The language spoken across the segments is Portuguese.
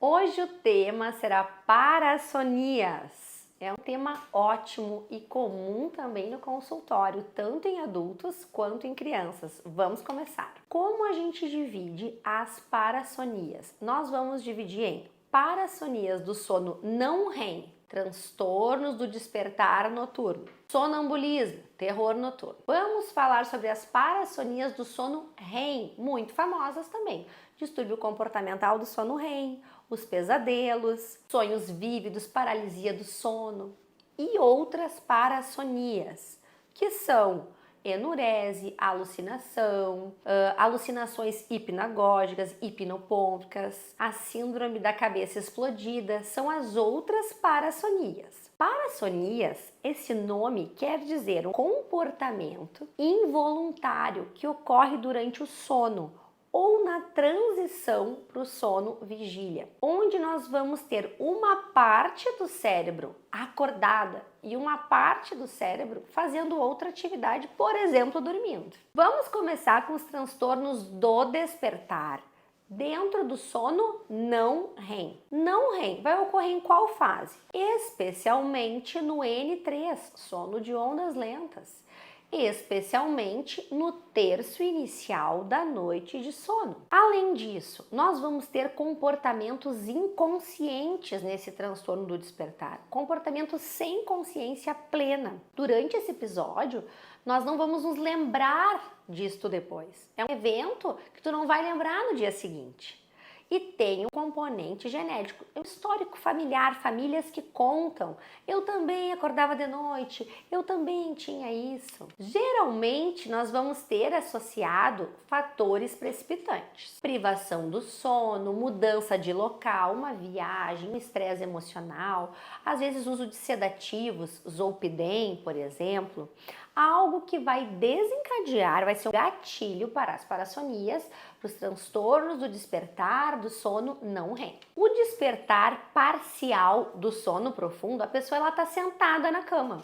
Hoje o tema será parassonias. É um tema ótimo e comum também no consultório, tanto em adultos quanto em crianças. Vamos começar. Como a gente divide as parassonias? Nós vamos dividir em parassonias do sono não REM, transtornos do despertar noturno, sonambulismo, terror noturno. Vamos falar sobre as parassonias do sono REM, muito famosas também. Distúrbio comportamental do sono REM, os pesadelos, sonhos vívidos, paralisia do sono e outras parassonias, que são enurese, alucinação, alucinações hipnagógicas, hipnopômpicas, a síndrome da cabeça explodida, são as outras parassonias. Parassonias, esse nome quer dizer um comportamento involuntário que ocorre durante o sono ou na transição para o sono vigília, onde nós vamos ter uma parte do cérebro acordada e uma parte do cérebro fazendo outra atividade, por exemplo, dormindo. Vamos começar com os transtornos do despertar dentro do sono não REM. Não REM vai ocorrer em qual fase? Especialmente no N3, sono de ondas lentas. Especialmente no terço inicial da noite de sono. Além disso, nós vamos ter comportamentos inconscientes nesse transtorno do despertar, comportamentos sem consciência plena. Durante esse episódio, nós não vamos nos lembrar disto depois. É um evento que tu não vai lembrar no dia seguinte. E tem um componente genético, um histórico familiar, famílias que contam. Eu também acordava de noite, eu também tinha isso. Geralmente nós vamos ter associado fatores precipitantes. Privação do sono, mudança de local, uma viagem, um estresse emocional, às vezes uso de sedativos, zolpidem, por exemplo. Algo que vai desencadear, vai ser um gatilho para as parassonias, para os transtornos do despertar do sono não REM. O despertar parcial do sono profundo, a pessoa está sentada na cama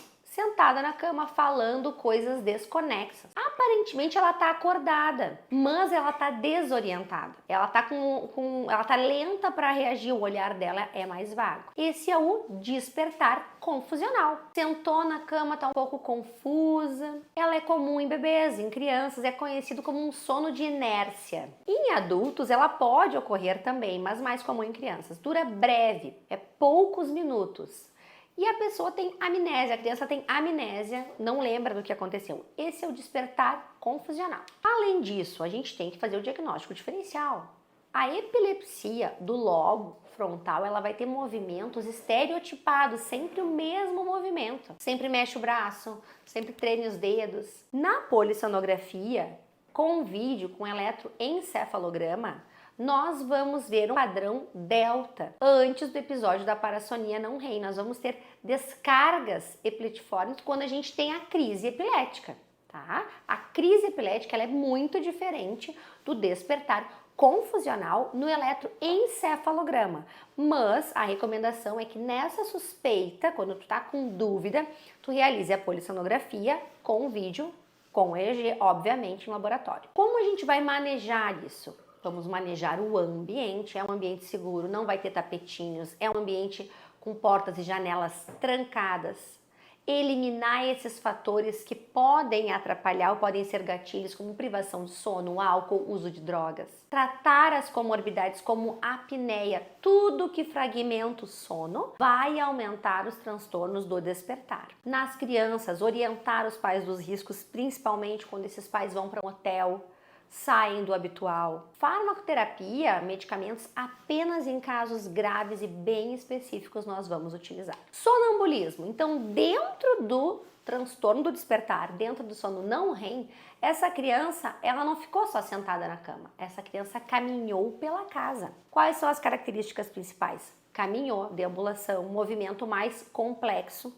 falando coisas desconexas. Aparentemente ela está acordada, mas ela está desorientada. Ela está lenta para reagir, o olhar dela é mais vago. Esse é o despertar confusional. Sentou na cama, está um pouco confusa. Ela é comum em bebês, em crianças, é conhecido como um sono de inércia. Em adultos ela pode ocorrer também, mas mais comum em crianças. Dura breve, é poucos minutos. E a pessoa tem amnésia, a criança tem amnésia, não lembra do que aconteceu. Esse é o despertar confusional. Além disso, a gente tem que fazer o diagnóstico diferencial. A epilepsia do lobo frontal, ela vai ter movimentos estereotipados, sempre o mesmo movimento. Sempre mexe o braço, sempre treme os dedos. Na polissonografia, com vídeo, com eletroencefalograma, nós vamos ver um padrão delta. Antes do episódio da parassonia não REM, nós vamos ter descargas epileptiformes quando a gente tem a crise epilética, tá? A crise epilética ela é muito diferente do despertar confusional no eletroencefalograma, mas a recomendação é que nessa suspeita, quando tu tá com dúvida, tu realize a polissonografia com vídeo, com EEG, obviamente, em laboratório. Como a gente vai manejar isso? Vamos manejar o ambiente, é um ambiente seguro, não vai ter tapetinhos, é um ambiente com portas e janelas trancadas. Eliminar esses fatores que podem atrapalhar ou podem ser gatilhos, como privação de sono, álcool, uso de drogas. Tratar as comorbidades como apneia, tudo que fragmenta o sono, vai aumentar os transtornos do despertar. Nas crianças, orientar os pais dos riscos, principalmente quando esses pais vão para um hotel, saem do habitual. Farmacoterapia, medicamentos apenas em casos graves e bem específicos nós vamos utilizar. Sonambulismo, então dentro do transtorno do despertar, dentro do sono não REM, essa criança, ela não ficou só sentada na cama, essa criança caminhou pela casa. Quais são as características principais? Caminhou, deambulação, movimento mais complexo.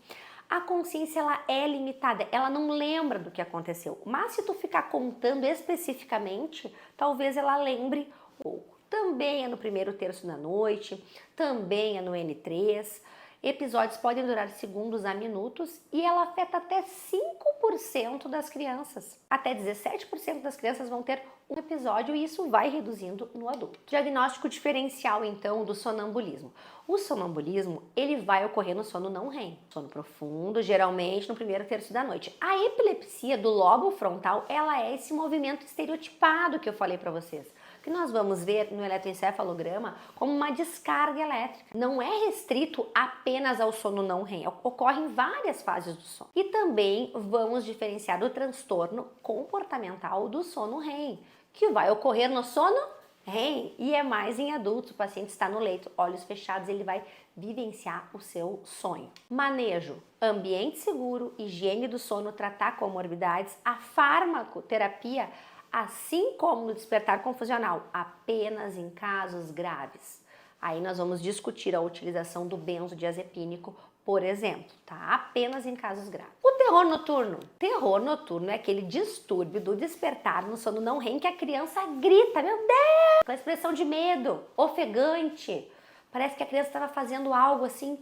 A consciência ela é limitada, ela não lembra do que aconteceu, mas se tu ficar contando especificamente, talvez ela lembre pouco. Também é no primeiro terço da noite, também é no N3, Episódios podem durar segundos a minutos e ela afeta até 5% das crianças. Até 17% das crianças vão ter um episódio e isso vai reduzindo no adulto. Diagnóstico diferencial, então, do sonambulismo. O sonambulismo, ele vai ocorrer no sono não REM, sono profundo, geralmente no primeiro terço da noite. A epilepsia do lobo frontal, ela é esse movimento estereotipado que eu falei para vocês, que nós vamos ver no eletroencefalograma como uma descarga elétrica. Não é restrito apenas ao sono não REM, ocorre em várias fases do sono. E também vamos diferenciar do transtorno comportamental do sono REM, que vai ocorrer no sono REM e é mais em adultos. O paciente está no leito, olhos fechados, ele vai vivenciar o seu sonho. Manejo, ambiente seguro, higiene do sono, tratar comorbidades, a farmacoterapia, assim como no despertar confusional, apenas em casos graves. Aí nós vamos discutir a utilização do benzodiazepínico, por exemplo, tá? Apenas em casos graves. O terror noturno. Terror noturno é aquele distúrbio do despertar no sono não REM que a criança grita, meu Deus, com a expressão de medo, ofegante. Parece que a criança estava fazendo algo assim,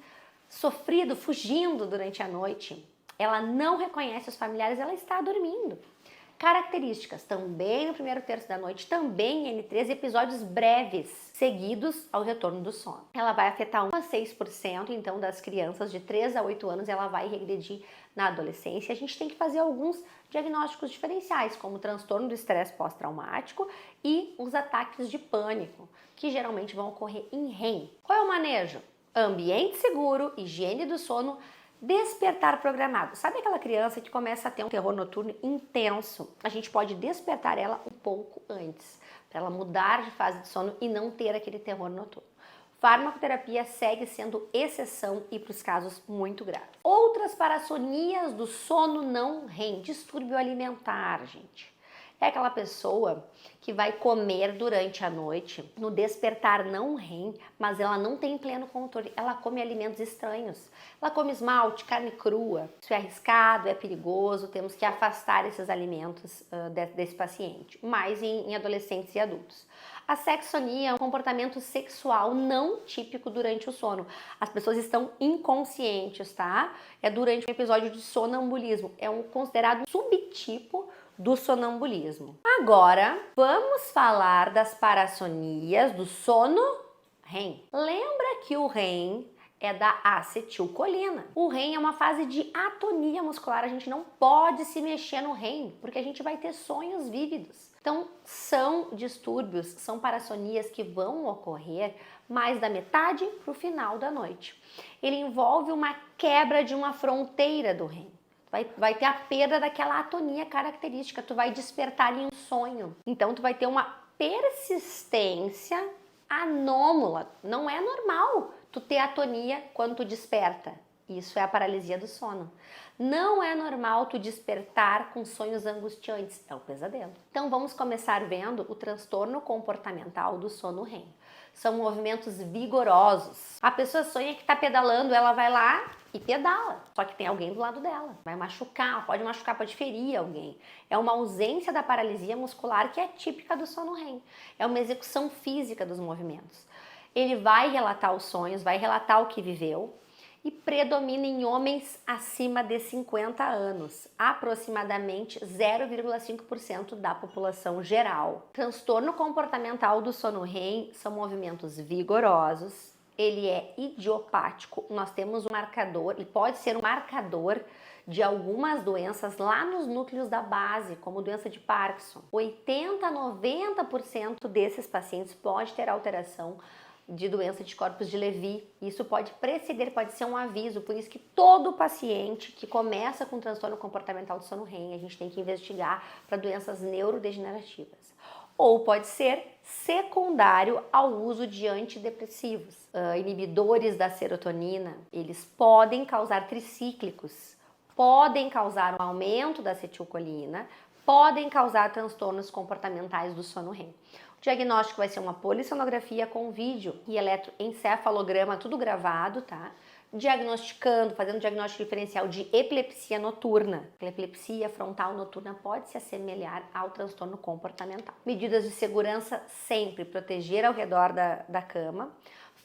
sofrido, fugindo durante a noite. Ela não reconhece os familiares, ela está dormindo. Características, também no primeiro terço da noite, também em N3, episódios breves, seguidos ao retorno do sono. Ela vai afetar 1 a 6%, então, das crianças de 3 a 8 anos, ela vai regredir na adolescência. A gente tem que fazer alguns diagnósticos diferenciais, como o transtorno do estresse pós-traumático e os ataques de pânico, que geralmente vão ocorrer em REM. Qual é o manejo? Ambiente seguro, higiene do sono, despertar programado. Sabe aquela criança que começa a ter um terror noturno intenso? A gente pode despertar ela um pouco antes, para ela mudar de fase de sono e não ter aquele terror noturno. Farmacoterapia segue sendo exceção e para os casos muito graves. Outras parassonias do sono não REM, distúrbio alimentar, gente. É aquela pessoa que vai comer durante a noite, no despertar não REM, mas ela não tem pleno controle. Ela come alimentos estranhos. Ela come esmalte, carne crua. Isso é arriscado, é perigoso, temos que afastar esses alimentos desse paciente, mais em adolescentes e adultos. A sexonia é um comportamento sexual não típico durante o sono. As pessoas estão inconscientes, tá? É durante um episódio de sonambulismo. É considerado um subtipo do sonambulismo. Agora, vamos falar das parassonias do sono REM. Lembra que o REM é da acetilcolina. O REM é uma fase de atonia muscular. A gente não pode se mexer no REM, porque a gente vai ter sonhos vívidos. Então, são distúrbios, são parassonias que vão ocorrer mais da metade para o final da noite. Ele envolve uma quebra de uma fronteira do REM. Vai ter a perda daquela atonia característica, tu vai despertar em um sonho. Então, tu vai ter uma persistência anômala. Não é normal tu ter atonia quando tu desperta. Isso é a paralisia do sono. Não é normal tu despertar com sonhos angustiantes. É o pesadelo. Então, vamos começar vendo o transtorno comportamental do sono REM. São movimentos vigorosos. A pessoa sonha que está pedalando, ela vai lá e pedala. Só que tem alguém do lado dela. Vai machucar, pode ferir alguém. É uma ausência da paralisia muscular que é típica do sono REM. É uma execução física dos movimentos. Ele vai relatar os sonhos, vai relatar o que viveu e predomina em homens acima de 50 anos, aproximadamente 0,5% da população geral. Transtorno comportamental do sono REM são movimentos vigorosos, ele é idiopático, nós temos um marcador, ele pode ser um marcador de algumas doenças lá nos núcleos da base, como doença de Parkinson. 80 a 90% desses pacientes pode ter alteração de doença de corpos de Levy. Isso pode preceder, pode ser um aviso, por isso que todo paciente que começa com transtorno comportamental do sono REM, a gente tem que investigar para doenças neurodegenerativas. Ou pode ser secundário ao uso de antidepressivos. Inibidores da serotonina, eles podem causar tricíclicos, podem causar um aumento da acetilcolina, podem causar transtornos comportamentais do sono REM. O diagnóstico vai ser uma polissonografia com vídeo e eletroencefalograma, tudo gravado, tá? diagnosticando, fazendo diagnóstico diferencial de epilepsia noturna. A epilepsia frontal noturna pode se assemelhar ao transtorno comportamental. Medidas de segurança sempre, proteger ao redor da cama.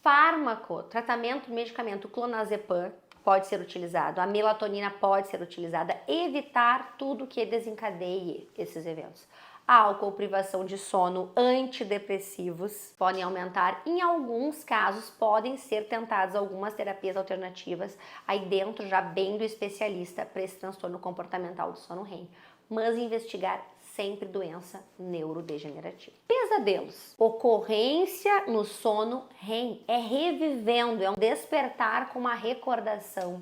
Fármaco, tratamento, medicamento, clonazepam pode ser utilizado, a melatonina pode ser utilizada, evitar tudo que desencadeie esses eventos. Álcool, privação de sono, antidepressivos podem aumentar. Em alguns casos, podem ser tentadas algumas terapias alternativas, aí dentro já bem do especialista para esse transtorno comportamental do sono REM. Mas investigar sempre doença neurodegenerativa. Pesadelos. Ocorrência no sono REM é revivendo, é um despertar com uma recordação.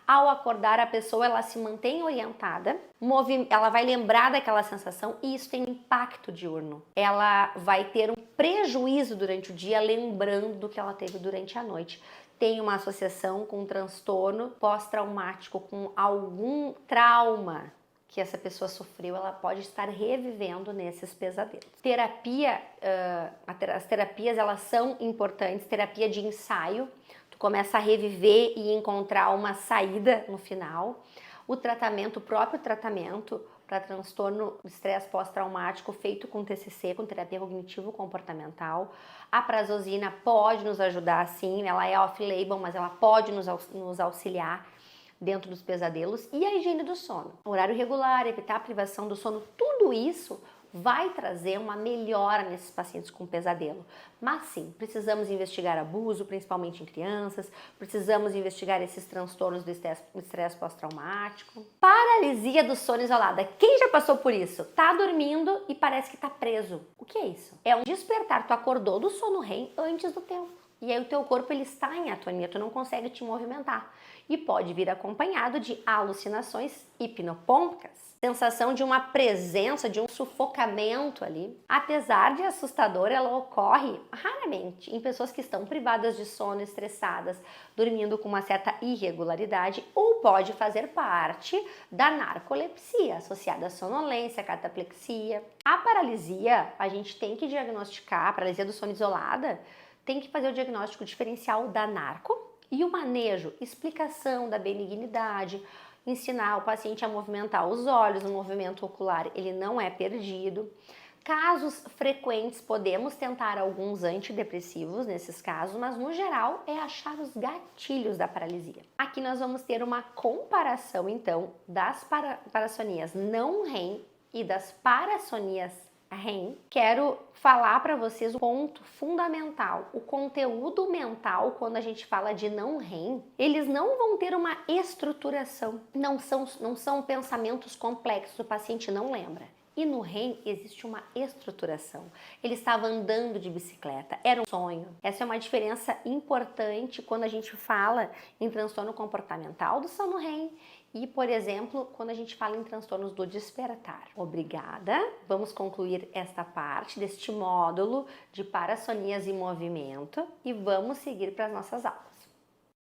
Ao acordar, a pessoa ela se mantém orientada, ela vai lembrar daquela sensação e isso tem um impacto diurno. Ela vai ter um prejuízo durante o dia, lembrando do que ela teve durante a noite. Tem uma associação com um transtorno pós-traumático, com algum trauma que essa pessoa sofreu, ela pode estar revivendo nesses pesadelos. As terapias elas são importantes, terapia de ensaio, tu começa a reviver e encontrar uma saída no final. O próprio tratamento para transtorno de estresse pós-traumático feito com TCC, com terapia cognitivo-comportamental. A prazosina pode nos ajudar sim, ela é off-label, mas ela pode nos auxiliar dentro dos pesadelos. E a higiene do sono, horário regular, evitar a privação do sono, tudo isso vai trazer uma melhora nesses pacientes com pesadelo. Mas sim, precisamos investigar abuso, principalmente em crianças, precisamos investigar esses transtornos do estresse pós-traumático. Paralisia do sono isolada. Quem já passou por isso? Tá dormindo e parece que tá preso. O que é isso? É um despertar, tu acordou do sono REM antes do tempo. E aí o teu corpo ele está em atonia, tu não consegue te movimentar. E pode vir acompanhado de alucinações hipnopômpicas, sensação de uma presença, de um sufocamento ali. Apesar de assustadora, ela ocorre raramente em pessoas que estão privadas de sono, estressadas, dormindo com uma certa irregularidade, ou pode fazer parte da narcolepsia, associada à sonolência, cataplexia. A paralisia, a gente tem que diagnosticar, a paralisia do sono isolada, tem que fazer o diagnóstico diferencial da narco e o manejo, explicação da benignidade, ensinar o paciente a movimentar os olhos, o movimento ocular ele não é perdido. Casos frequentes, podemos tentar alguns antidepressivos nesses casos, mas no geral é achar os gatilhos da paralisia. Aqui nós vamos ter uma comparação então das parassonias não REM e das parassonias REM. Quero falar para vocês o ponto fundamental, o conteúdo mental. Quando a gente fala de não REM, eles não vão ter uma estruturação, não são pensamentos complexos, o paciente não lembra. E no REM existe uma estruturação. Ele estava andando de bicicleta, era um sonho. Essa é uma diferença importante quando a gente fala em transtorno comportamental do sono REM e, por exemplo, quando a gente fala em transtornos do despertar. Obrigada! Vamos concluir esta parte deste módulo de parassonias e movimento e vamos seguir para as nossas aulas.